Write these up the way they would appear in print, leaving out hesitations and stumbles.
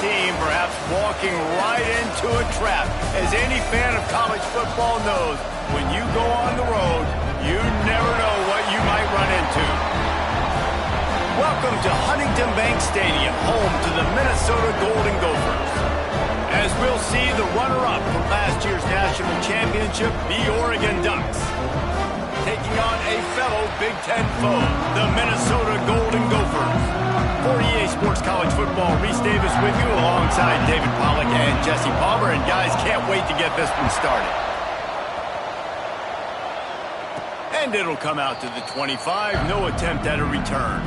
team perhaps walking right into a trap. As any fan of college football knows, when you go on the road, you never know what you might run into. Welcome to Huntington Bank Stadium, home to the Minnesota Golden Gophers. As we'll see the runner-up from last year's national championship, the Oregon Ducks, taking on a fellow Big Ten foe, the Minnesota Golden Gophers. For EA Sports College Football, Reese Davis with you alongside David Pollack and Jesse Palmer. And guys, can't wait to get this one started. And it'll come out to the 25, no attempt at a return.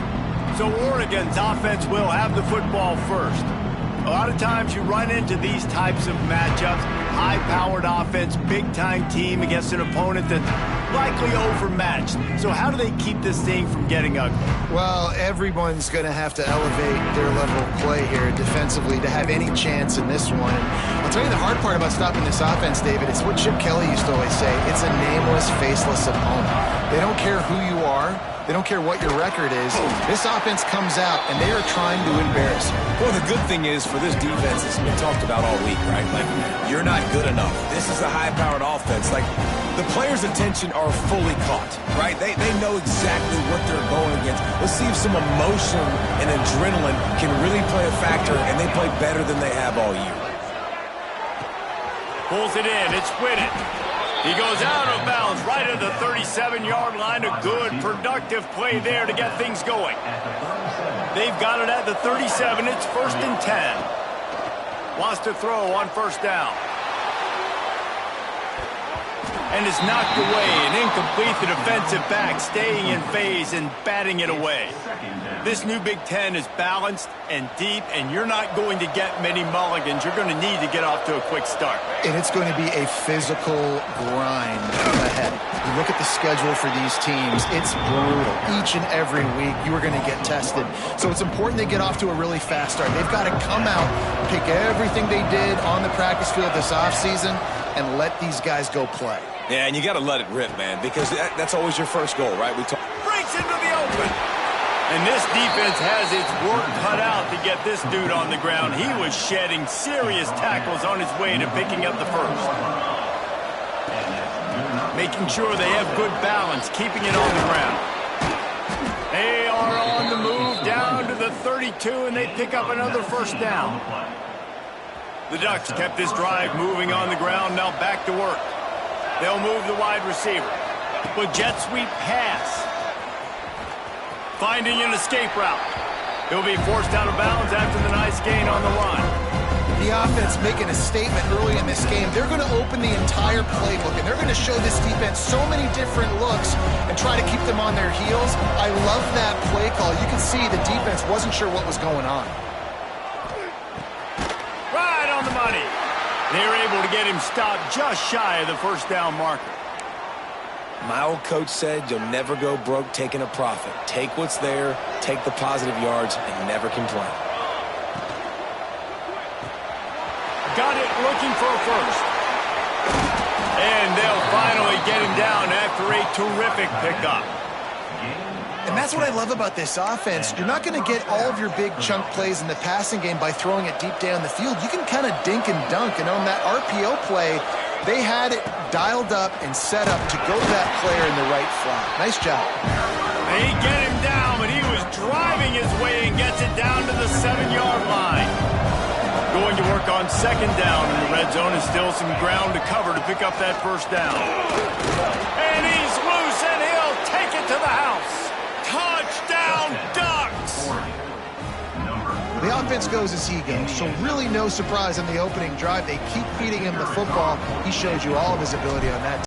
So Oregon's offense will have the football first. A lot of times you run into these types of matchups, high-powered offense, big-time team against an opponent that's likely overmatched. So how do they keep this thing from getting ugly? Well, everyone's going to have to elevate their level of play here defensively to have any chance in this one. And I'll tell you the hard part about stopping this offense, David, it's what Chip Kelly used to always say. It's a nameless, faceless opponent. They don't care who you are. They don't care what your record is. This offense comes out, and they are trying to embarrass you. Well, the good thing is for this defense, it's been talked about all week, right? Like, you're not good enough. This is a high-powered offense. Like, the players' attention are fully caught, right? They know exactly what they're going against. Let's see if some emotion and adrenaline can really play a factor, and they play better than they have all year. Pulls it in. It's Whitted. He goes out of bounds right at the 37-yard line. A good, productive play there to get things going. They've got it at the 37. It's 1st and 10. Wants to throw on first down. And is knocked away and incomplete. The defensive back staying in phase and batting it away. This new Big Ten is balanced and deep, and you're not going to get many mulligans. You're going to need to get off to a quick start. And it's going to be a physical grind ahead. You look at the schedule for these teams, it's brutal. Each and every week, you are going to get tested. So it's important they get off to a really fast start. They've got to come out, pick everything they did on the practice field this offseason, and let these guys go play. Yeah, and you got to let it rip, man, because that's always your first goal, right? Breaks into the open. And this defense has its work cut out to get this dude on the ground. He was shedding serious tackles on his way to picking up the first. Making sure they have good balance, keeping it on the ground. They are on the move down to the 32, and they pick up another first down. The Ducks kept this drive moving on the ground, now back to work. They'll move the wide receiver. With jet sweep pass. Finding an escape route. He'll be forced out of bounds after the nice gain on the run. The offense making a statement early in this game. They're going to open the entire playbook, and they're going to show this defense so many different looks and try to keep them on their heels. I love that play call. You can see the defense wasn't sure what was going on. Right on the money. They were able to get him stopped just shy of the first down marker. My old coach said you'll never go broke taking a profit. Take what's there, take the positive yards, and never complain. Got it, looking for a first. And they'll finally get him down after a terrific pickup. And that's what I love about this offense. You're not going to get all of your big chunk plays in the passing game by throwing it deep down the field. You can kind of dink and dunk. And on that RPO play, they had it dialed up and set up to go to that player in the right flat. Nice job. They get him down, but he was driving his way and gets it down to the 7-yard line. Going to work on second down in the red zone, and still some ground to cover to pick up that first down. And he's loose, and he'll take it to the house. Touchdown, Ducks! The offense goes as he goes, so really no surprise on the opening drive. They keep feeding him the football. He shows you all of his ability on that.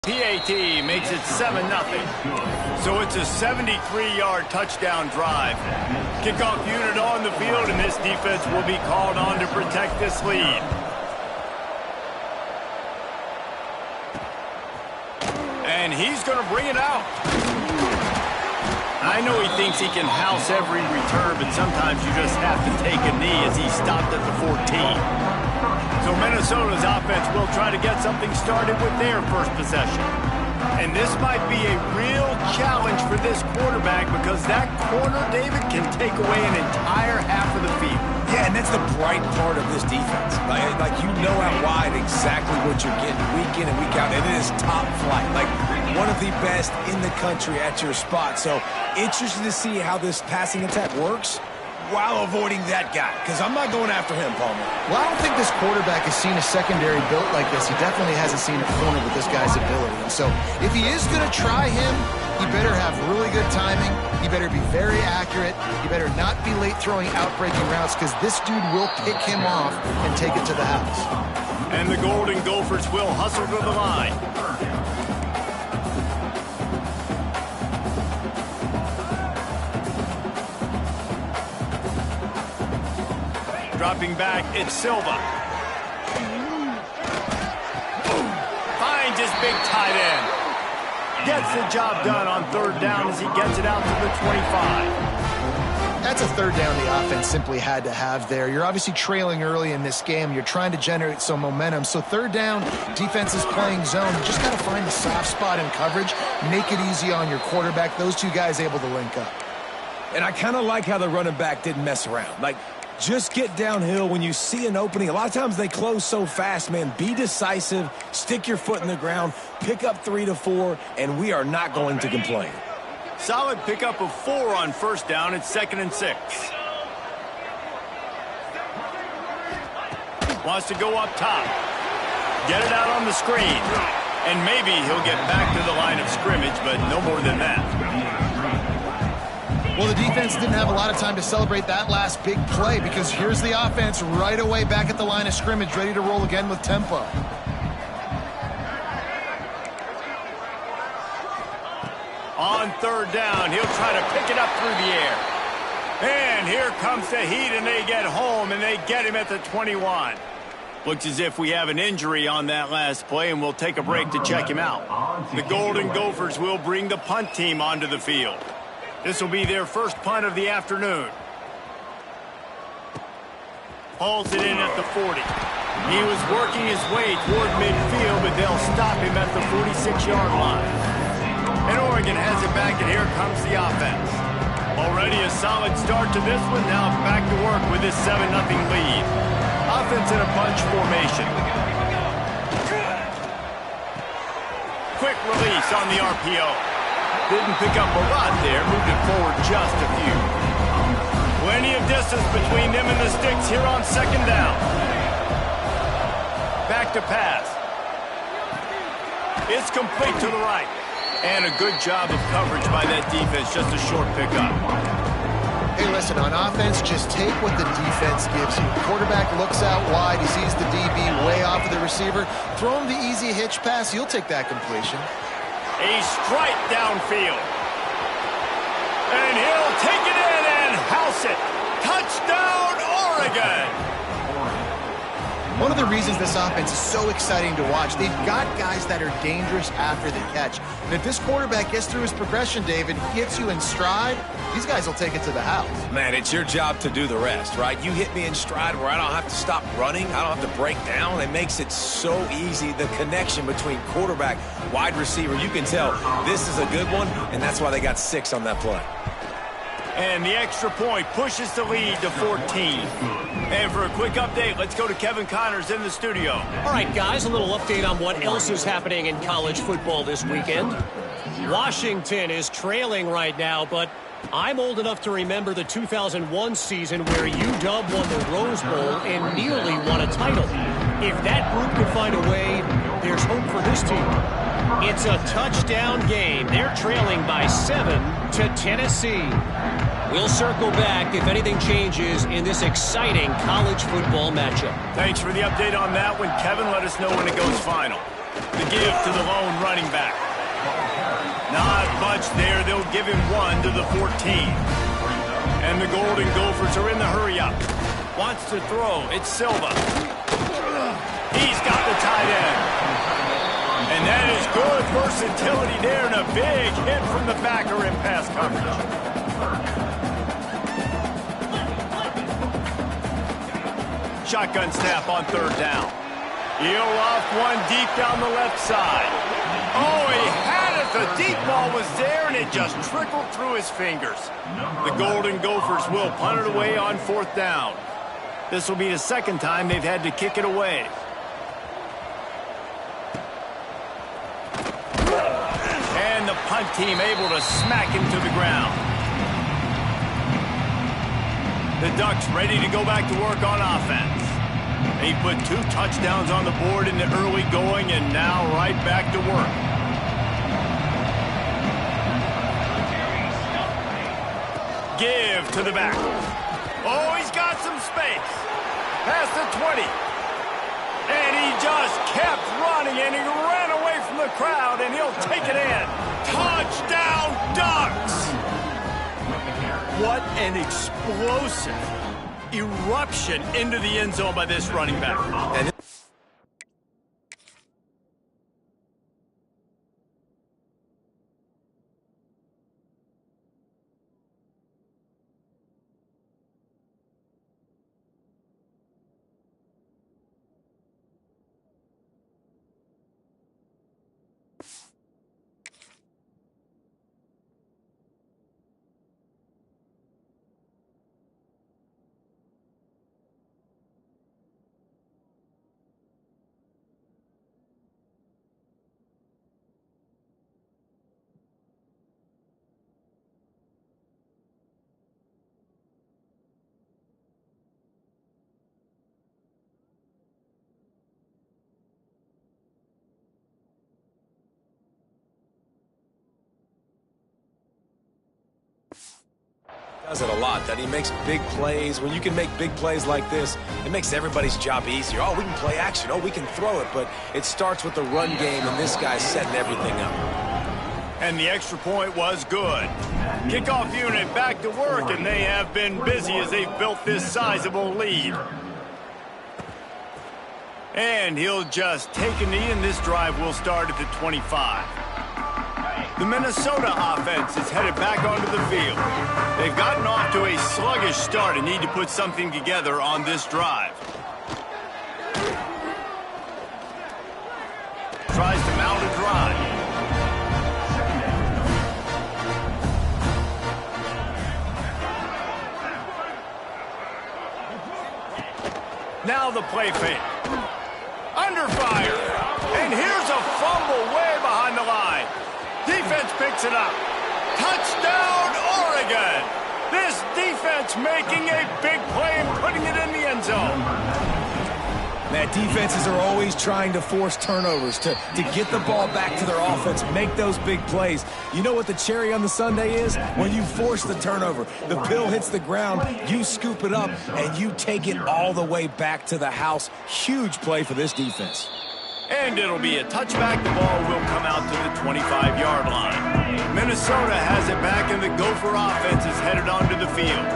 PAT makes it 7-0. So it's a 73-yard touchdown drive. Kickoff unit on the field, and this defense will be called on to protect this lead. And he's going to bring it out. I know he thinks he can house every return, but sometimes you just have to take a knee as he stopped at the 14. So Minnesota's offense will try to get something started with their first possession. And this might be a real challenge for this quarterback because that corner, David, can take away an entire half of the field. Yeah, and that's the bright part of this defense. Like you know out wide exactly what you're getting week in and week out, and it is top flight. Like one of the best in the country at your spot. So interested to see how this passing attack works while avoiding that guy, because I'm not going after him, Palmer. Well, I don't think this quarterback has seen a secondary built like this. He definitely hasn't seen a corner with this guy's ability. And so if he is going to try him, he better have really good timing. He better be very accurate. He better not be late throwing out-breaking routes because this dude will pick him off and take it to the house. And the Golden Gophers will hustle to the line. Dropping back, it's Silva. Finds his big tight end. Gets the job done on third down as he gets it out to the 25. That's a third down the offense simply had to have there. You're obviously trailing early in this game. You're trying to generate some momentum. So third down, defense is playing zone. You just got to find the soft spot in coverage, make it easy on your quarterback. Those two guys able to link up. And I kind of like how the running back didn't mess around. Like, just get downhill when you see an opening. A lot of times they close so fast, man. Be decisive, stick your foot in the ground, pick up 3 to 4, and we are not going to complain. Solid pickup of 4 on first down. It's 2nd and 6. Wants to go up top. Get it out on the screen. And maybe he'll get back to the line of scrimmage, but no more than that. Well, the defense didn't have a lot of time to celebrate that last big play because here's the offense right away back at the line of scrimmage, ready to roll again with tempo. On third down, he'll try to pick it up through the air. And here comes the heat, and they get home, and they get him at the 21. Looks as if we have an injury on that last play, and we'll take a break to check him out. The Golden Gophers will bring the punt team onto the field. This will be their first punt of the afternoon. Hauls it in at the 40. He was working his way toward midfield, but they'll stop him at the 46-yard line. And Oregon has it back, and here comes the offense. Already a solid start to this one. Now back to work with this 7-0 lead. Offense in a bunch formation. Quick release on the RPO. Didn't pick up a lot there, moved it forward just a few. Plenty of distance between them and the sticks here on second down. Back to pass. It's complete to the right. And a good job of coverage by that defense, just a short pickup. Hey, listen, on offense, just take what the defense gives you. Quarterback looks out wide, he sees the DB way off of the receiver. Throw him the easy hitch pass, you'll take that completion. A strike downfield. And he'll take it in and house it. Touchdown, Oregon! One of the reasons this offense is so exciting to watch, they've got guys that are dangerous after the catch. And if this quarterback gets through his progression, David, gets you in stride, these guys will take it to the house. Man, it's your job to do the rest, right? You hit me in stride where I don't have to stop running. I don't have to break down. It makes it so easy, the connection between quarterback, wide receiver. You can tell this is a good one, and that's why they got 6 on that play. And the extra point pushes the lead to 14. And for a quick update, let's go to Kevin Connors in the studio. All right, guys, a little update on what else is happening in college football this weekend. Washington is trailing right now, but I'm old enough to remember the 2001 season where UW won the Rose Bowl and nearly won a title. If that group can find a way, there's hope for this team. It's a touchdown game. They're trailing by 7 to Tennessee. We'll circle back if anything changes in this exciting college football matchup. Thanks for the update on that one, Kevin. Let us know when it goes final. The give to the lone running back. Not much there. They'll give him 1 to the 14. And the Golden Gophers are in the hurry-up. Wants to throw. It's Silva. He's got the tight end. And that is good versatility there and a big hit from the backer in pass coverage. Shotgun snap on third down. He'll off one deep down the left side. Oh, he has The deep ball was there, and it just trickled through his fingers. The Golden Gophers will punt it away on 4th down. This will be the second time they've had to kick it away. And the punt team able to smack him to the ground. The Ducks ready to go back to work on offense. They put 2 touchdowns on the board in the early going, and now right back to work. Give to the back. Oh, he's got some space. Past the 20. And he just kept running, and he ran away from the crowd, and he'll take it in. Touchdown, Ducks! What an explosive eruption into the end zone by this running back. And does it a lot, that he makes big plays. When you can make big plays like this, it makes everybody's job easier. Oh, we can play action. Oh, we can throw it. But it starts with the run game, and this guy's setting everything up. And the extra point was good. Kickoff unit back to work, and they have been busy as they've built this sizable lead. And he'll just take a knee, and this drive will start at the 25. The Minnesota offense is headed back onto the field. They've gotten off to a sluggish start and need to put something together on this drive. Tries to mount a drive. Now the play fake. Under fire. And here's a fumble way behind the line. Defense picks it up. Touchdown, Oregon! This defense making a big play and putting it in the end zone. Man, defenses are always trying to force turnovers to get the ball back to their offense, make those big plays. You know what the cherry on the sundae is? When you force the turnover, the pill hits the ground, you scoop it up, and you take it all the way back to the house. Huge play for this defense. And it'll be a touchback. The ball will come out to the 25-yard line. Minnesota has it back, and the Gopher offense is headed onto the field.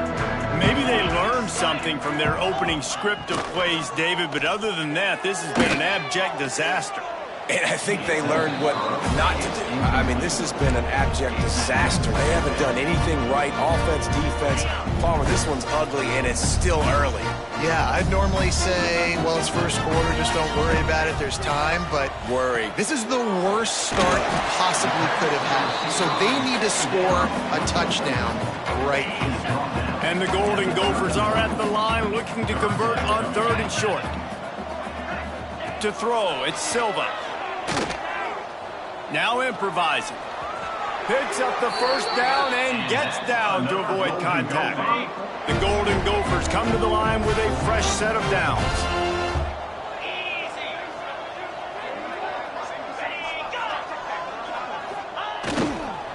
Maybe they learned something from their opening script of plays, David, but other than that, this has been an abject disaster. And I think they learned what not to do. I mean, this has been an abject disaster. They haven't done anything right, offense, defense. Palmer, this one's ugly, and it's still early. Yeah, I'd normally say, well, it's first quarter, just don't worry about it, there's time, but Worry. this is the worst start you possibly could have had. So they need to score a touchdown right here. And the Golden Gophers are at the line looking to convert on 3rd and short. To throw, it's Silva. Now improvising. Picks up the first down and gets down to avoid contact. The Golden Gophers come to the line with a fresh set of downs.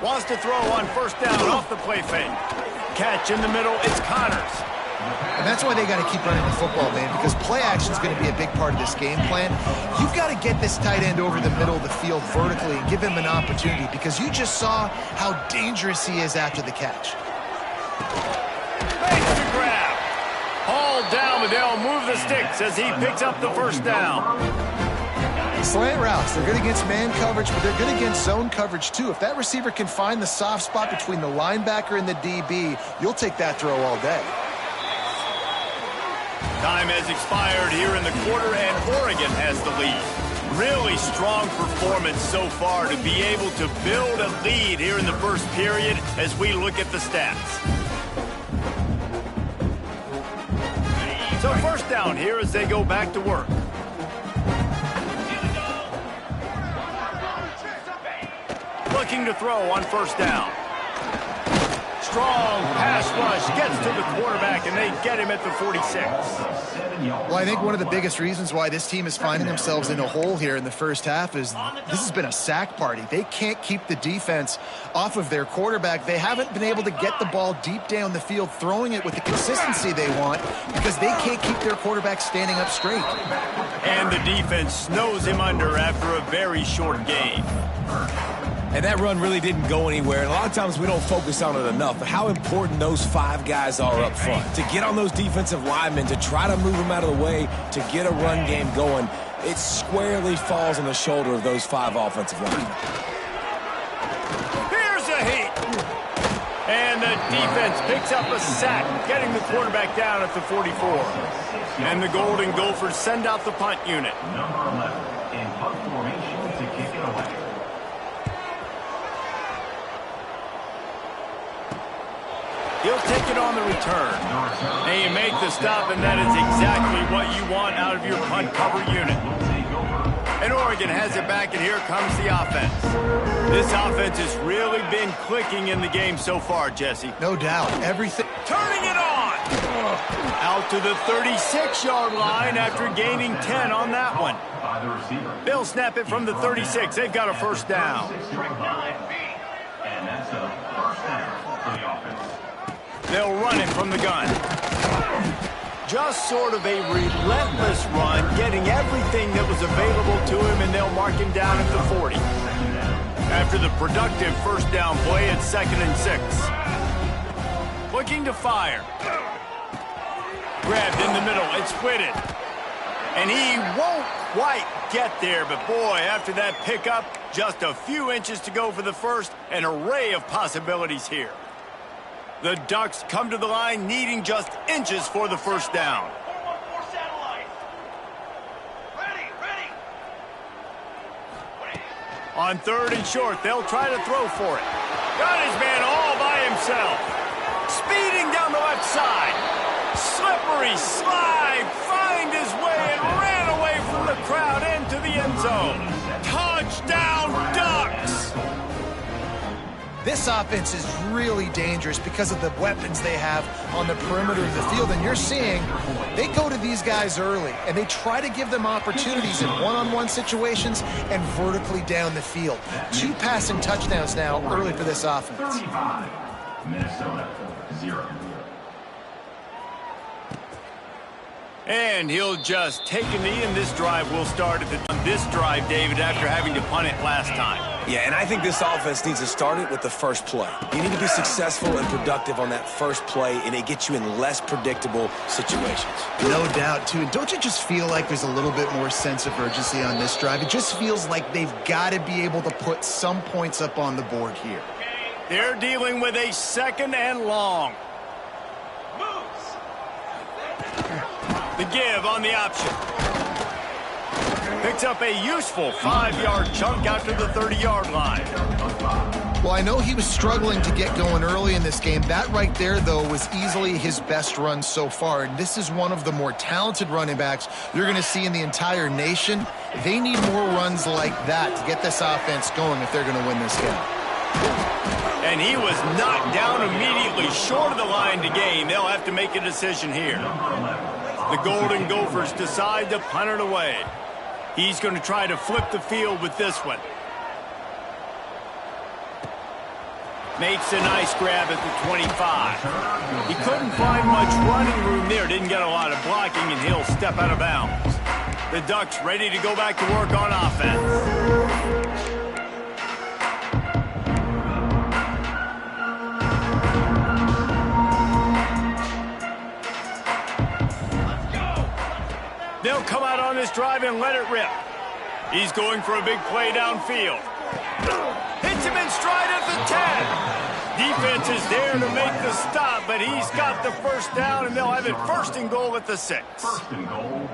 Wants to throw on 1st down off the play fake. Catch in the middle, it's Connors. And that's why they got to keep running the football, man, because play action is going to be a big part of this game plan. You've got to get this tight end over the middle of the field vertically and give him an opportunity, because you just saw how dangerous he is after the catch. Makes the grab. Hauled down, but they'll move the sticks as he picks up the 1st down. Slant routes, they're good against man coverage, but they're good against zone coverage too. If that receiver can find the soft spot between the linebacker and the DB, you'll take that throw all day. Time has expired here in the quarter, and Oregon has the lead. Really strong performance so far to be able to build a lead here in the first period as we look at the stats. So first down here as they go back to work. Looking to throw on first down. Strong pass rush gets to the quarterback, and they get him at the 46. Well, I think one of the biggest reasons why this team is finding themselves in a hole here in the first half is this has been a sack party. They can't keep the defense off of their quarterback. They haven't been able to get the ball deep down the field, throwing it with the consistency they want because they can't keep their quarterback standing up straight. And the defense snows him under after a very short game. And that run really didn't go anywhere. And a lot of times we don't focus on it enough, but how important those 5 guys are up front. To get on those defensive linemen, to try to move them out of the way, to get a run game going, it squarely falls on the shoulder of those 5 offensive linemen. Here's a heat. And the defense picks up a sack, getting the quarterback down at the 44. And the Golden Gophers send out the punt unit. Number 11 in punt formation to kick it away. He'll take it on the return. And you make the stop, and that is exactly what you want out of your punt cover unit. And Oregon has it back, and here comes the offense. This offense has really been clicking in the game so far, Jesse. No doubt. Everything. Turning it on! Out to the 36-yard line after gaining 10 on that one. They'll snap it from the 36. They've got a first down. And that's a first down for the offense. They'll run it from the gun. Just sort of a relentless run, getting everything that was available to him, and they'll mark him down at the 40. After the productive first down play, it's 2nd and 6. Looking to fire. Grabbed in the middle, it's Whitted. And he won't quite get there, but boy, after that pickup, just a few inches to go for the first, an array of possibilities here. The Ducks come to the line needing just inches for the first down. On 3rd and short, they'll try to throw for it. Got his man all by himself. Speeding down the left side. Slippery slide, find his way and ran away from the crowd into the end zone. Touchdown, Ducks! This offense is really dangerous because of the weapons they have on the perimeter of the field. And you're seeing they go to these guys early, and they try to give them opportunities in one-on-one situations and vertically down the field. 2 passing touchdowns now early for this offense. 35, Minnesota, 0. And he'll just take a knee, and this drive will start on this drive, David, after having to punt it last time. Yeah, and I think this offense needs to start it with the first play. You need to be successful and productive on that first play, and it gets you in less predictable situations. No doubt, too. And don't you just feel like there's a little bit more sense of urgency on this drive? It just feels like they've got to be able to put some points up on the board here. They're dealing with a 2nd and long. The give on the option. Picks up a useful 5-yard chunk out to the 30-yard line. Well, I know he was struggling to get going early in this game. That right there, though, was easily his best run so far. And this is one of the more talented running backs you're going to see in the entire nation. They need more runs like that to get this offense going if they're going to win this game. And he was knocked down immediately short of the line to gain. They'll have to make a decision here. The Golden Gophers decide to punt it away. He's going to try to flip the field with this one. Makes a nice grab at the 25. He couldn't find much running room there. Didn't get a lot of blocking, and he'll step out of bounds. The Ducks ready to go back to work on offense. They'll come out on this drive and let it rip. He's going for a big play downfield. Hits him in stride at the 10. Defense is there to make the stop, but he's got the first down, and they'll have it 1st and goal at the 6. 1st and goal,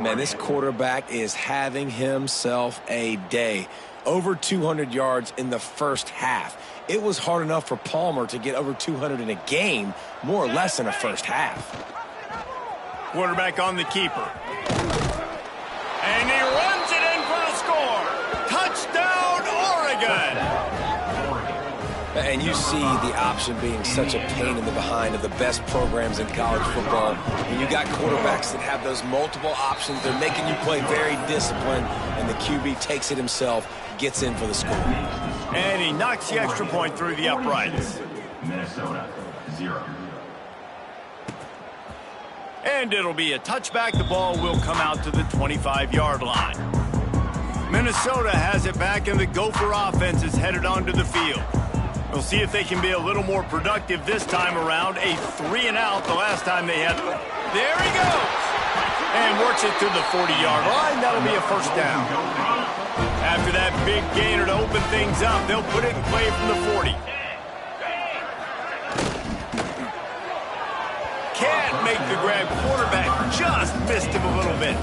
Man, this quarterback is having himself a day. Over 200 yards in the first half. It was hard enough for Palmer to get over 200 in a game, more or less in a first half. Quarterback on the keeper. And he runs it in for the score. Touchdown, Oregon. And you see the option being such a pain in the behind of the best programs in college football. When you got quarterbacks that have those multiple options, they're making you play very disciplined, and the QB takes it himself, gets in for the score. And he knocks the extra point through the uprights. Minnesota, 0. And it'll be a touchback. The ball will come out to the 25-yard line. Minnesota has it back, and the Gopher offense is headed onto the field. We'll see if they can be a little more productive this time around. A 3-and-out the last time they had. There he goes. And works it to the 40-yard line. That'll be a first down. After that big gainer to open things up, they'll put it in play from the 40. Can't make the grab. Quarterback just missed him a little bit.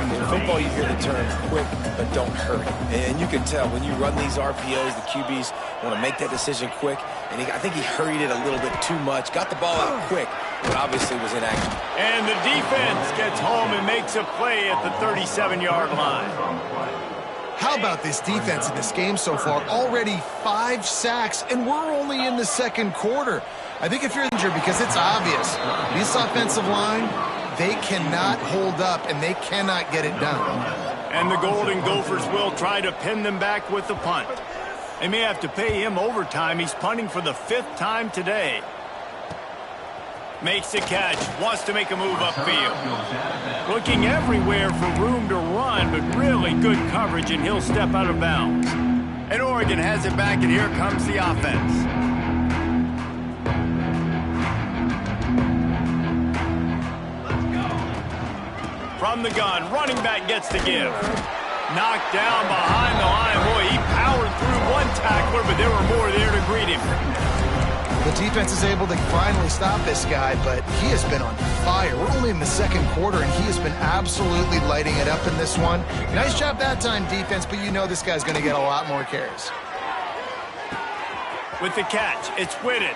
In football, you hear the term quick, but don't hurry. And you can tell when you run these RPOs, the QBs want to make that decision quick. And I think he hurried it a little bit too much. Got the ball out quick, but obviously was inaccurate. And the defense gets home and makes a play at the 37-yard line. How about this defense in this game so far? Already 5 sacks, and we're only in the second quarter. I think if you're injured, because it's obvious, this offensive line, they cannot hold up, and they cannot get it done. And the Golden Gophers will try to pin them back with the punt. They may have to pay him overtime. He's punting for the 5th time today. Makes the catch. Wants to make a move upfield. Looking everywhere for room to run, but really good coverage, and he'll step out of bounds. And Oregon has it back, and here comes the offense. From the gun, running back gets the give. Knocked down behind the line. Boy, he powered through one tackler, but there were more there to greet him. The defense is able to finally stop this guy, but he has been on fire. We're only in the second quarter, and he has been absolutely lighting it up in this one. Nice job that time, defense, but you know this guy's going to get a lot more carries. With the catch, it's Whitted.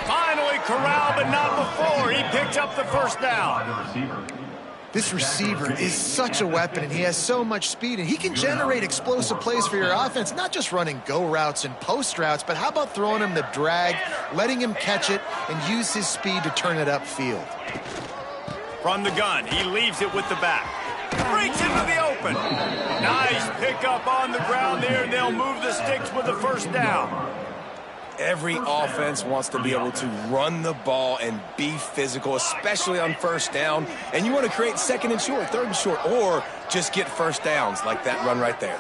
Finally corralled, but not before. He picks up the first down. This receiver is such a weapon, and he has so much speed, and he can generate explosive plays for your offense, not just running go routes and post routes, but how about throwing him the drag, letting him catch it, and use his speed to turn it upfield. From the gun, he leaves it with the back. Breaks into the open. Nice pickup on the ground there, and they'll move the sticks with the first down. Every offense wants to be able to run the ball and be physical, especially on first down. And you want to create second and short, third and short, or just get first downs like that run right there.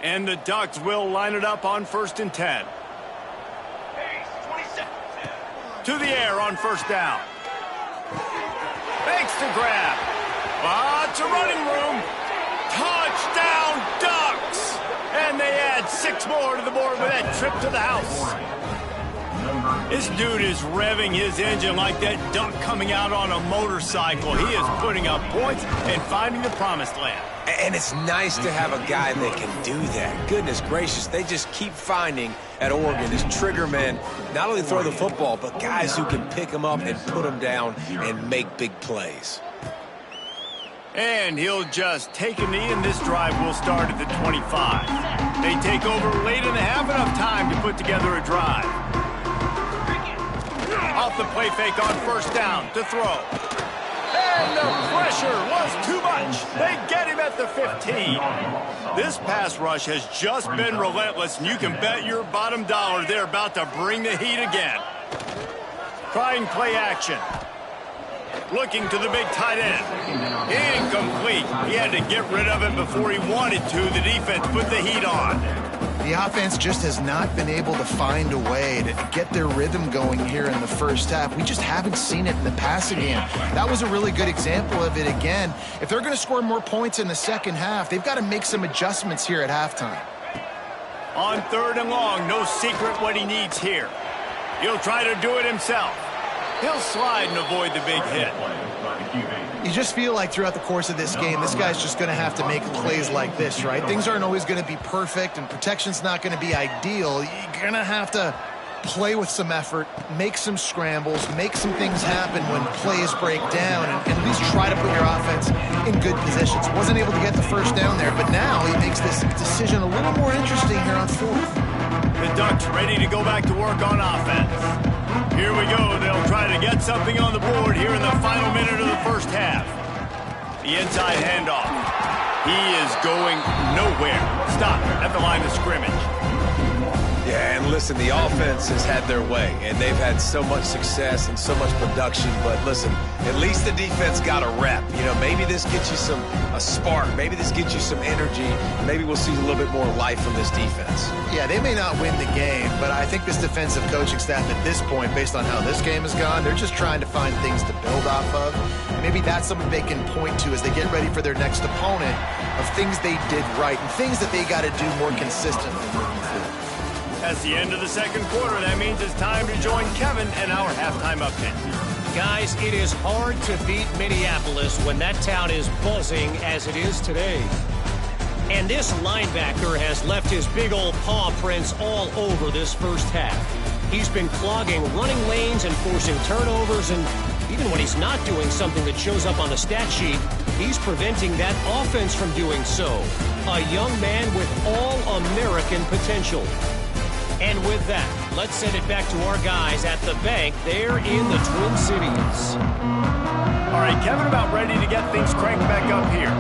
And the Ducks will line it up on 1st and 10. To the air on first down. Makes the grab. Lots of running room. Touchdown, Ducks! And they add 6 more to the board with that trip to the house. This dude is revving his engine like that duck coming out on a motorcycle. He is putting up points and finding the promised land. And it's nice to have a guy that can do that. Goodness gracious, they just keep finding at Oregon is trigger men, not only throw the football, but guys who can pick them up and put them down and make big plays. And he'll just take a knee, and this drive will start at the 25. They take over late in the half, enough time to put together a drive. Off the play fake on first down to throw. And the pressure was too much. They get him at the 15. This pass rush has just been relentless, and you can bet your bottom dollar they're about to bring the heat again. Trying play action. Looking to the big tight end. Incomplete. He had to get rid of it before he wanted to. The defense put the heat on. The offense just has not been able to find a way to get their rhythm going here in the first half. We just haven't seen it in the passing game. That was a really good example of it again. If they're going to score more points in the second half, they've got to make some adjustments here at halftime. On 3rd and long, no secret what he needs here. He'll try to do it himself. He'll slide and avoid the big hit. You just feel like throughout the course of this game, this guy's just going to have to make plays like this, right? Things aren't always going to be perfect, and protection's not going to be ideal. You're going to have to play with some effort, make some scrambles, make some things happen when plays break down, and at least try to put your offense in good positions. Wasn't able to get the first down there, but now he makes this decision a little more interesting here on 4th. The Ducks ready to go back to work on offense. Here we go. They'll try to get something on the board here in the final minute of the first half. The inside handoff. He is going nowhere. Stop at the line of scrimmage. Yeah, and listen, the offense has had their way, and they've had so much success and so much production. But listen, at least the defense got a rep. You know, maybe this gets you a spark. Maybe this gets you some energy. Maybe we'll see a little bit more life from this defense. Yeah, they may not win the game, but I think this defensive coaching staff at this point, based on how this game has gone, they're just trying to find things to build off of. And maybe that's something they can point to as they get ready for their next opponent of things they did right and things that they got to do more consistently moving forward. That's the end of the second quarter. That means it's time to join Kevin and our halftime update. Guys, it is hard to beat Minneapolis when that town is buzzing as it is today. And this linebacker has left his big old paw prints all over this first half. He's been clogging running lanes and forcing turnovers, and even when he's not doing something that shows up on the stat sheet, he's preventing that offense from doing so. A young man with all-American potential. And with that, let's send it back to our guys at the bank there in the Twin Cities. All right, Kevin, about ready to get things cranked back up here.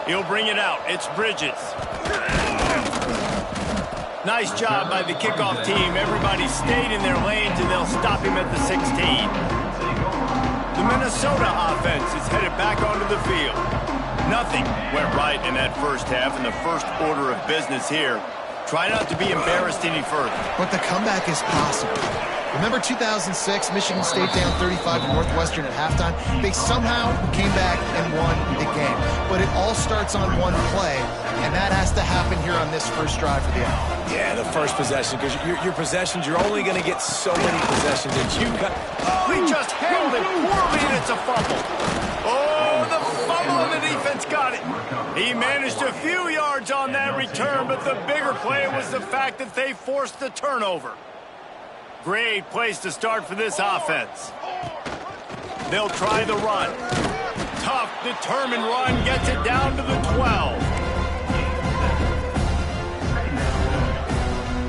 He'll bring it out. It's Bridges. Nice job by the kickoff team. Everybody stayed in their lanes, and they'll stop him at the 16. The Minnesota offense is headed back onto the field. Nothing went right in that first half, in the first order of business here. Try not to be embarrassed any further. But the comeback is possible. Remember 2006, Michigan State down 35 to Northwestern at halftime? They somehow came back and won the game. But it all starts on one play, and that has to happen here on this first drive for the offense. Yeah, the first possession, because your possessions, you're only going to get so many possessions that you got. Oh, he just handled it poorly, and it's a fumble. Oh, the fumble, and the defense got it. He managed a few yards on that return, but the bigger play was the fact that they forced the turnover. Great place to start for this offense. They'll try the run. Tough, determined run, gets it down to the 12.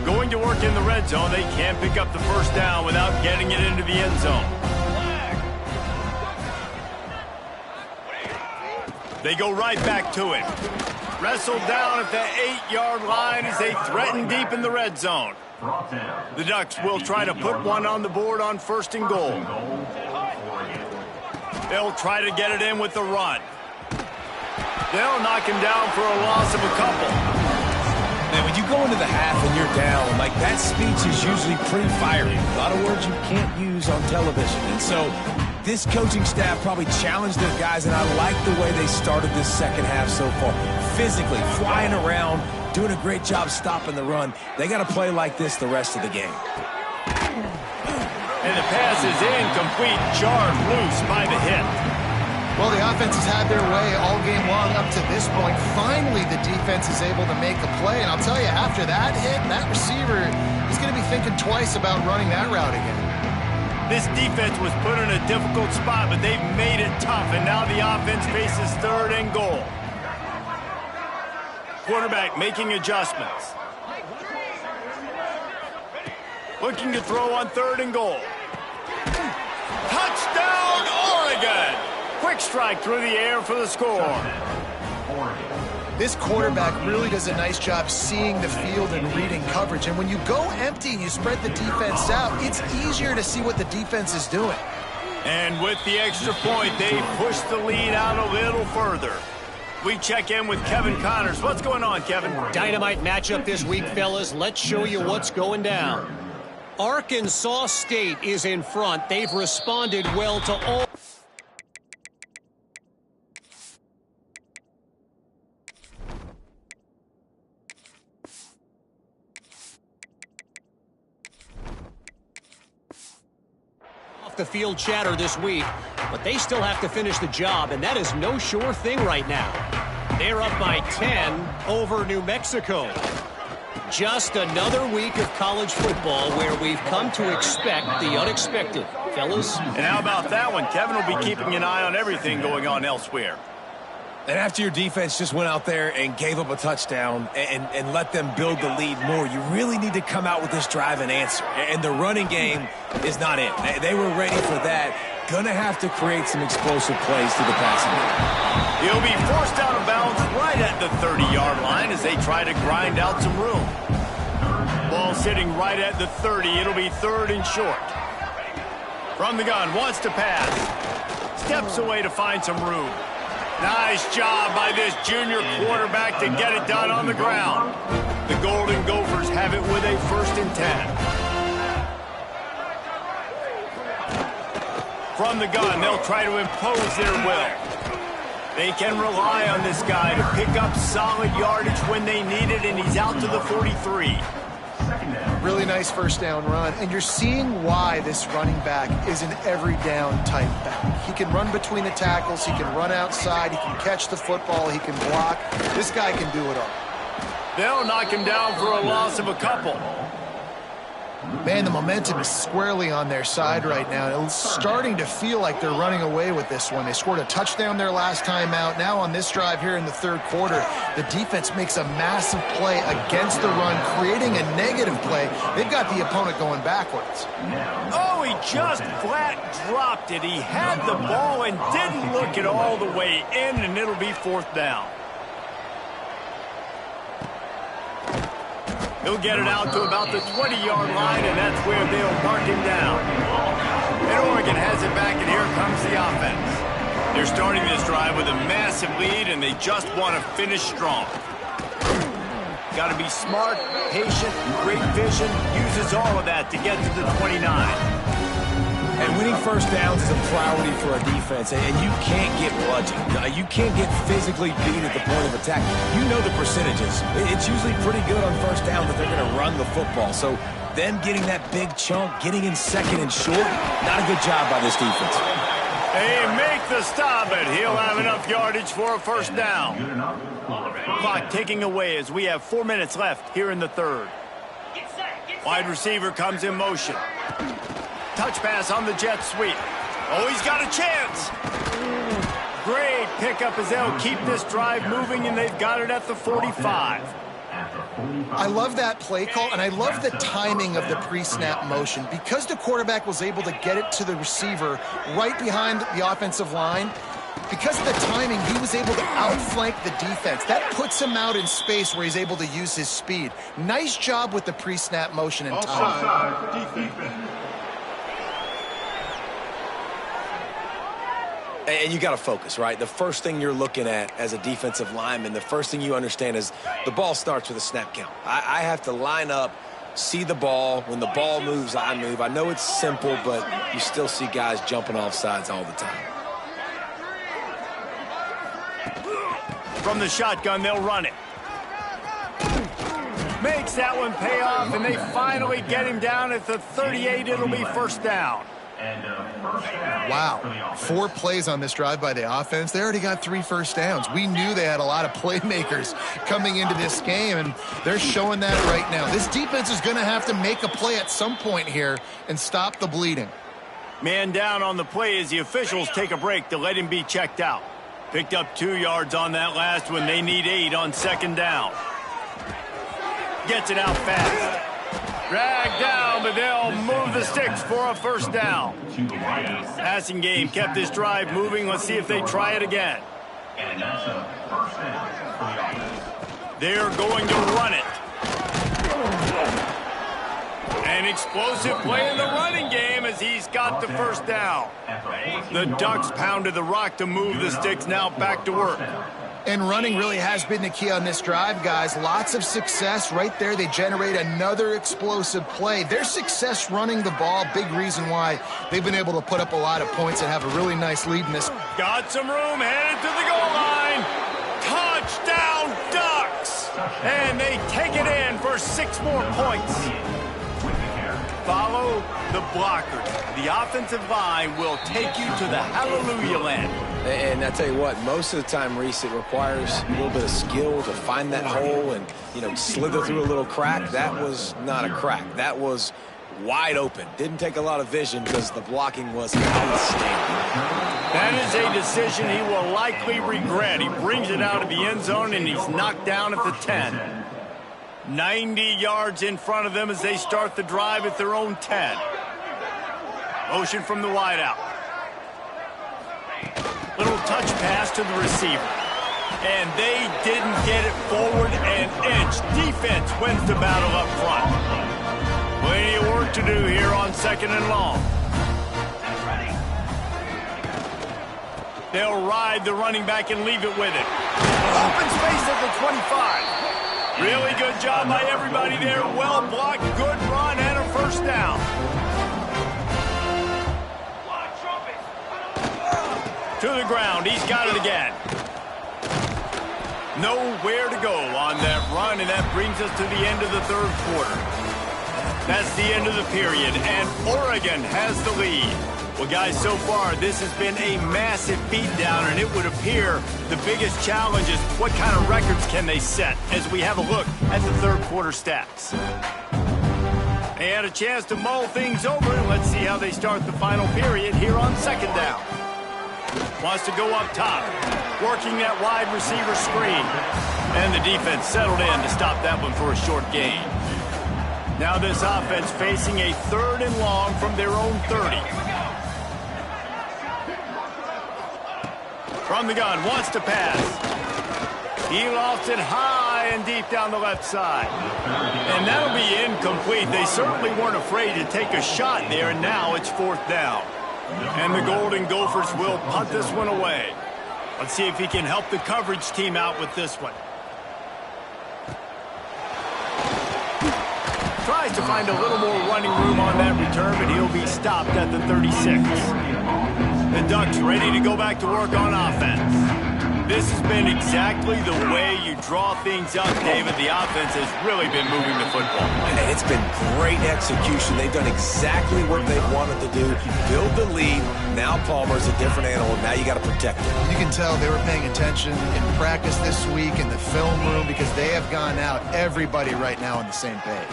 Going to work in the red zone, they can't pick up the first down without getting it into the end zone. They go right back to it. Wrestled down at the 8-yard line as they threaten deep in the red zone. The Ducks will try to put one on the board on 1st and goal. They'll try to get it in with the run. They'll knock him down for a loss of a couple. Man, when you go into the half and you're down, like that speech is usually pretty fiery. A lot of words you can't use on television. And so this coaching staff probably challenged their guys, and I like the way they started this second half so far. Physically, flying around, doing a great job stopping the run. They got to play like this the rest of the game. And the pass is incomplete, jarred loose by the hit. Well, the offense has had their way all game long up to this point. Finally, the defense is able to make a play. And I'll tell you, after that hit, that receiver is going to be thinking twice about running that route again. This defense was put in a difficult spot, but they've made it tough. And now the offense faces 3rd and goal. Quarterback making adjustments. Looking to throw on 3rd and goal. Touchdown, Oregon! Quick strike through the air for the score. This quarterback really does a nice job seeing the field and reading coverage. And when you go empty and you spread the defense out, it's easier to see what the defense is doing. And with the extra point, they push the lead out a little further. We check in with Kevin Connors. What's going on, Kevin? Dynamite matchup this week, fellas. Let's show you what's going down. Arkansas State is in front. They've responded well to all... the field chatter this week, but they still have to finish the job, and that is no sure thing right now. They're up by 10 over New Mexico. Just another week of college football where we've come to expect the unexpected. Fellas? And how about that one? Kevin will be keeping an eye on everything going on elsewhere. And after your defense just went out there and gave up a touchdown and let them build the lead more, you really need to come out with this drive and answer. And the running game is not it. They were ready for that. Gonna have to create some explosive plays through the passing game. He'll be forced out of bounds right at the 30-yard line as they try to grind out some room. Ball sitting right at the 30. It'll be third and short. From the gun, wants to pass. Steps away to find some room. Nice job by this junior quarterback to get it done on the ground. The Golden Gophers have it with a 1st and 10. From the gun, they'll try to impose their will. They can rely on this guy to pick up solid yardage when they need it, and he's out to the 43. Really nice first down run, and you're seeing why this running back is an every down type back. He can run between the tackles, he can run outside, he can catch the football, he can block. This guy can do it all. They'll knock him down for a loss of a couple. Man, the momentum is squarely on their side right now. It's starting to feel like they're running away with this one. They scored a touchdown their last time out. Now on this drive here in the 3rd quarter, the defense makes a massive play against the run, creating a negative play. They've got the opponent going backwards. Oh, he just flat dropped it. He had the ball and didn't look it all the way in, and it'll be 4th down. He'll get it out to about the 20-yard line, and that's where they'll mark him down. And Oregon has it back, and here comes the offense. They're starting this drive with a massive lead, and they just want to finish strong. Got to be smart, patient, great vision. Uses all of that to get to the 29. And winning first downs is a priority for a defense, and you can't get bludgeoned. You can't get physically beat at the point of attack. You know the percentages. It's usually pretty good on first down that they're going to run the football. So them getting that big chunk, getting in 2nd and short, not a good job by this defense. They make the stop, and he'll have enough yardage for a 1st down. Clock ticking away as we have 4 minutes left here in the 3rd. Wide receiver comes in motion. Touch pass on the jet sweep. Oh, he's got a chance. Great pickup as they'll keep this drive moving, and they've got it at the 45. I love that play call, and I love the timing of the pre-snap motion. Because the quarterback was able to get it to the receiver right behind the offensive line, because of the timing, he was able to outflank the defense. That puts him out in space where he's able to use his speed. Nice job with the pre-snap motion and timing. And you got to focus, right? The first thing you're looking at as a defensive lineman, the first thing you understand is the ball starts with a snap count. I have to line up, see the ball. When the ball moves, I move. I know it's simple, but you still see guys jumping off sides all the time. From the shotgun, they'll run it. Makes that one pay off, and they finally get him down at the 38. It'll be 1st down. Wow, 4 plays on this drive by the offense. They already got 3 first downs. We knew they had a lot of playmakers coming into this game, and they're showing that right now. This defense is going to have to make a play at some point here and stop the bleeding. Man down on the play as the officials take a break to let him be checked out. Picked up 2 yards on that last one. They need 8 on 2nd down. Gets it out fast. Dragged down, but they'll move the sticks for a 1st down. Passing game kept this drive moving. Let's see if they try it again. They're going to run it. An explosive play in the running game as he's got the first down. The Ducks pounded the rock to move the sticks, now back to work. And running really has been the key on this drive, guys. Lots of success right there. They generate another explosive play. Their success running the ball, big reason why they've been able to put up a lot of points and have a really nice lead in this. Got some room, headed to the goal line. Touchdown, Ducks! And they take it in for 6 more points. Follow the blockers. The offensive line will take you to the hallelujah land. And I tell you what, most of the time, Reese, it requires a little bit of skill to find that hole and, slither through a little crack. That was not a crack. That was wide open. Didn't take a lot of vision because the blocking was outstanding. That is a decision he will likely regret. He brings it out of the end zone, and he's knocked down at the 10. 90 yards in front of them as they start the drive at their own 10. Motion from the wideout. Little touch pass to the receiver. And they didn't get it forward an inch. Defense wins the battle up front. Plenty of work to do here on 2nd and long. They'll ride the running back and leave it with it. Open space at the 25. Really good job by everybody there. Well blocked, good run, and a first down. To the ground, he's got it again. Nowhere to go on that run, and that brings us to the end of the 3rd quarter. That's the end of the period, and Oregon has the lead. Well, guys, so far, this has been a massive beatdown, and it would appear the biggest challenge is what kind of records can they set as we have a look at the 3rd quarter stats. They had a chance to mull things over, and let's see how they start the final period here on 2nd down. Wants to go up top, working that wide receiver screen. And the defense settled in to stop that one for a short gain. Now this offense facing a 3rd and long from their own 30. From the gun, wants to pass. He lofts it high and deep down the left side. And that'll be incomplete. They certainly weren't afraid to take a shot there, and now it's 4th down. And the Golden Gophers will punt this one away. Let's see if he can help the coverage team out with this one. Tries to find a little more running room on that return, but he'll be stopped at the 36. The Ducks ready to go back to work on offense. This has been exactly the way you draw things up, David. The offense has really been moving the football. And it's been great execution. They've done exactly what they wanted to do. Build the lead. Now Palmer's a different animal. Now you got to protect him. You can tell they were paying attention in practice this week in the film room because they have gone out, everybody right now on the same page.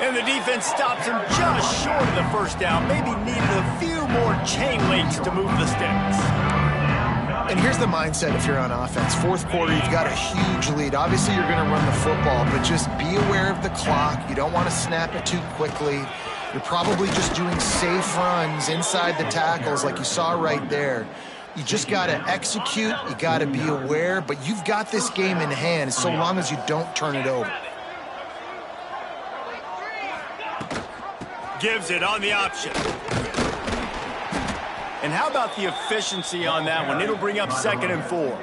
And the defense stops him just short of the first down. Maybe needed a few more chain links to move the sticks. And here's the mindset if you're on offense. 4th quarter, you've got a huge lead. Obviously, you're going to run the football, but just be aware of the clock. You don't want to snap it too quickly. You're probably just doing safe runs inside the tackles like you saw right there. You just got to execute. You got to be aware, but you've got this game in hand so long as you don't turn it over. Gives it on the option. And how about the efficiency on that one? It'll bring up 2nd and 4.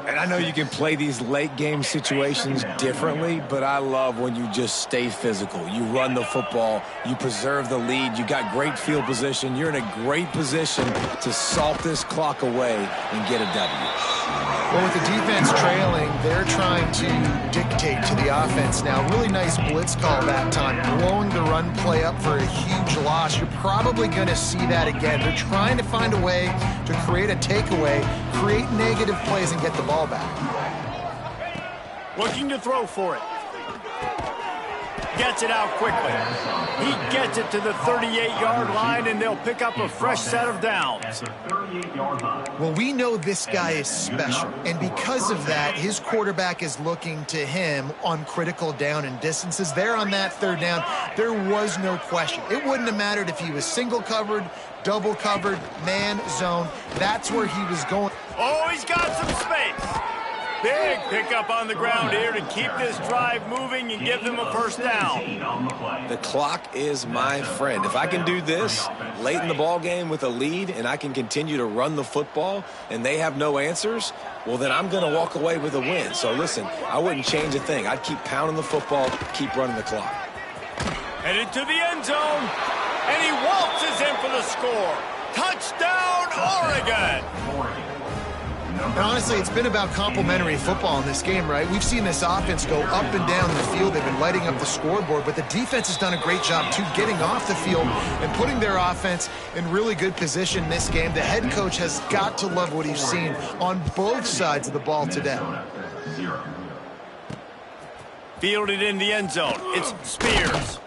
And I know you can play these late game situations differently, but I love when you just stay physical. You run the football, you preserve the lead, you got great field position, you're in a great position to salt this clock away and get a W. Well, with the defense trailing, they're trying to dictate to the offense now. Really nice blitz call that time, blowing the run play up for a huge loss. You're probably going to see that again. They're trying to find a way to create a takeaway, create negative plays, and get the ball back. Looking to throw for it. Gets it out quickly. He gets it to the 38-yard line, and they'll pick up a fresh set of downs. Well, we know this guy is special, and because of that, his quarterback is looking to him on critical down and distances. There on that 3rd down, there was no question. It wouldn't have mattered if he was single covered, double covered, man, zone. That's where he was going. Oh, he's got some space. Big pickup on the ground here to keep this drive moving and give them a first down. The clock is my friend. If I can do this late in the ball game with a lead and I can continue to run the football and they have no answers, well, then I'm going to walk away with a win. So, listen, I wouldn't change a thing. I'd keep pounding the football, keep running the clock. Headed to the end zone, and he waltzes in for the score. Touchdown, Oregon! And honestly, it's been about complementary football in this game, right? We've seen this offense go up and down the field. They've been lighting up the scoreboard, but the defense has done a great job, too, getting off the field and putting their offense in really good position in this game. The head coach has got to love what he's seen on both sides of the ball today. Fielded in the end zone. It's Spears.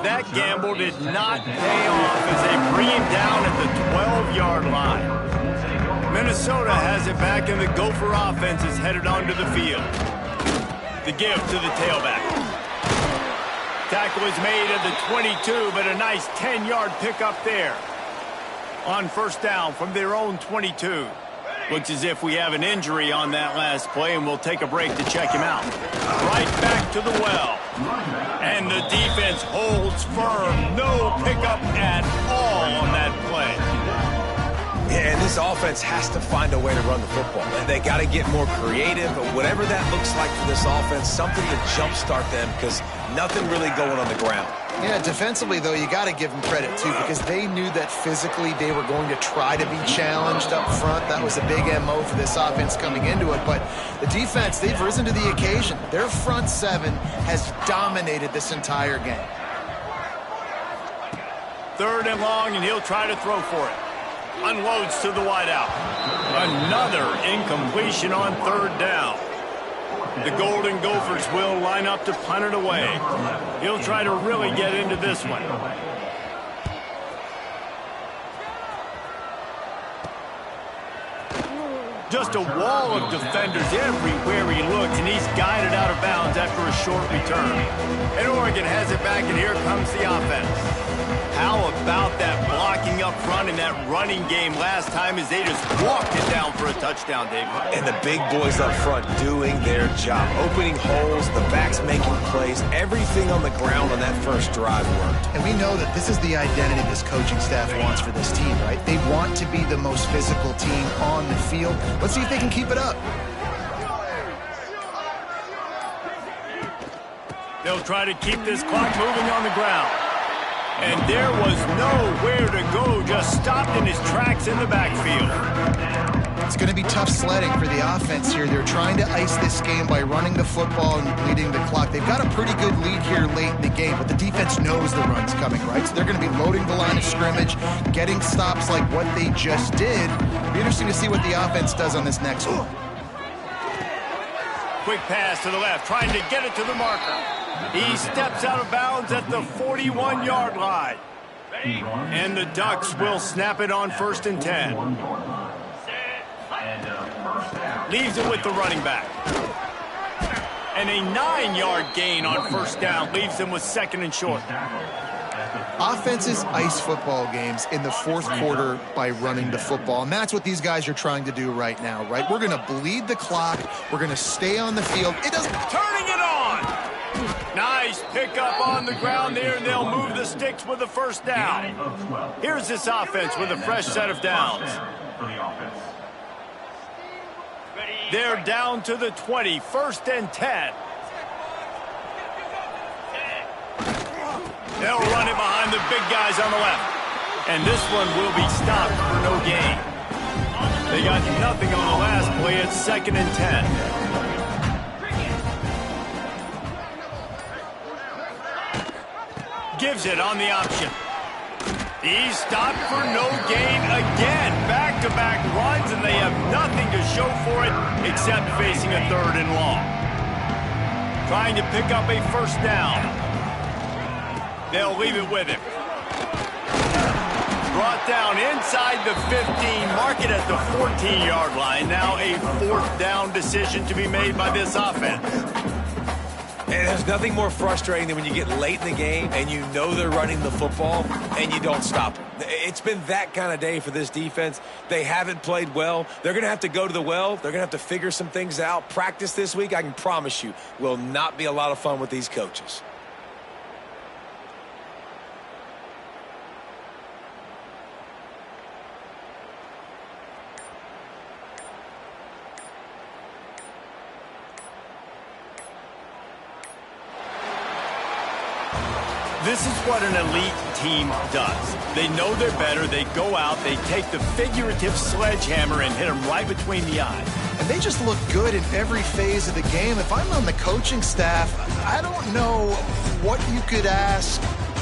That gamble did not pay off as they bring him down at the 12-yard line. Minnesota has it back, and the Gopher offense is headed onto the field. The give to the tailback. Tackle is made at the 22, but a nice 10-yard pickup there. On first down from their own 22. Looks as if we have an injury on that last play, and we'll take a break to check him out. Right back to the well. And the defense holds firm. No pickup at all on that play. Yeah, and this offense has to find a way to run the football. And they got to get more creative, but whatever that looks like for this offense, something to jumpstart them because nothing really going on the ground. Yeah, defensively, though, you got to give them credit, too, because they knew that physically they were going to try to be challenged up front. That was a big MO for this offense coming into it. But the defense, they've risen to the occasion. Their front seven has dominated this entire game. Third and long, and he'll try to throw for it. Unloads to the wideout. Another incompletion on third down. The Golden Gophers will line up to punt it away. He'll try to really get into this one. Just a wall of defenders everywhere he looks, and he's guided out of bounds after a short return. And Oregon has it back, and here comes the offense. How about that blocking up front in that running game last time as they just walked it down for a touchdown, David? And the big boys up front doing their job. Opening holes, the backs making plays, everything on the ground on that first drive worked. And we know that this is the identity this coaching staff wants for this team, right? They want to be the most physical team on the field. Let's see if they can keep it up. They'll try to keep this clock moving on the ground. And there was nowhere to go, just stopped in his tracks in the backfield. It's going to be tough sledding for the offense here. They're trying to ice this game by running the football and bleeding the clock. They've got a pretty good lead here late in the game, but the defense knows the run's coming, right? So they're going to be loading the line of scrimmage, getting stops like what they just did. It'll be interesting to see what the offense does on this next one. Quick pass to the left, trying to get it to the marker. He steps out of bounds at the 41-yard line. And the Ducks will snap it on 1st and 10. Leaves it with the running back. And a 9-yard gain on first down leaves them with 2nd and short. Offenses ice football games in the fourth quarter by running the football, and that's what these guys are trying to do right now, right? We're going to bleed the clock. We're going to stay on the field. It doesn't... Turning it on! Nice pickup on the ground there, and they'll move the sticks with a first down. Here's this offense with a fresh set of downs. They're down to the 20, 1st and 10. They'll run it behind the big guys on the left. And this one will be stopped for no gain. They got nothing on the last play. It's 2nd and 10. Gives it on the option. He's stopped for no gain again. Back-to-back runs, and they have nothing to show for it except facing a 3rd and long. Trying to pick up a first down. They'll leave it with him. Brought down inside the 15, mark it at the 14-yard line. Now a 4th down decision to be made by this offense. And there's nothing more frustrating than when you get late in the game and you know they're running the football and you don't stop them. It's been that kind of day for this defense. They haven't played well. They're going to have to go to the well. They're going to have to figure some things out. Practice this week, I can promise you, will not be a lot of fun with these coaches. This is what an elite team does. They know they're better. They go out, they take the figurative sledgehammer and hit them right between the eyes. And they just look good in every phase of the game. If I'm on the coaching staff, I don't know what you could ask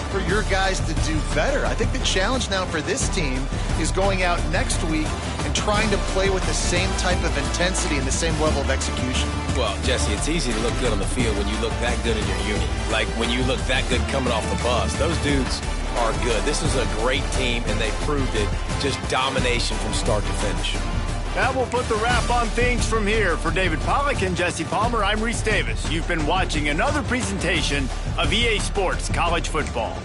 for your guys to do better. I think the challenge now for this team is going out next week and trying to play with the same type of intensity and the same level of execution. Well, Jesse, it's easy to look good on the field when you look that good in your unit. Like when you look that good coming off the bus. Those dudes are good. This is a great team, and they proved it. Just domination from start to finish. That will put the wrap on things from here. For David Pollack and Jesse Palmer, I'm Reese Davis. You've been watching another presentation of EA Sports College Football.